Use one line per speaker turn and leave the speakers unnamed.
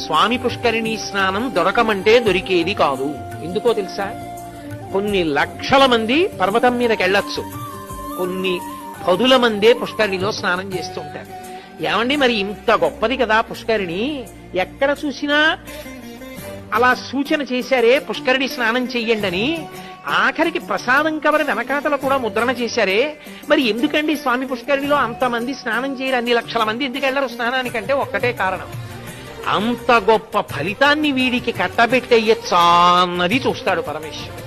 స్వామి పుష్కరిణీ స్నానం దొరకమంటే దొరికేది కాదు. ఎందుకో తెలుసా? కొన్ని లక్షల మంది పర్వతం మీదకి వెళ్ళొచ్చు, కొన్ని పదుల మందే పుష్కరిణిలో స్నానం చేస్తూ ఉంటారు. ఏమండి మరి ఇంత గొప్పది కదా పుష్కరిణి, ఎక్కడ చూసినా అలా సూచన చేశారే పుష్కరిణి స్నానం చెయ్యండి అని. ఆఖరికి ప్రసాదం కవర వెనకాతల కూడా ముద్రణ చేశారే. మరి ఎందుకండి స్వామి పుష్కరిణిలో అంతమంది స్నానం చేయరు, అన్ని లక్షల మంది ఎందుకు వెళ్ళరు స్నానానికంటే ఒక్కటే కారణం, అంత గొప్ప ఫలితాన్ని వీడికి కట్టబెట్టేయచ్చా అన్నది చూస్తాడు పరమేశ్వరుడు.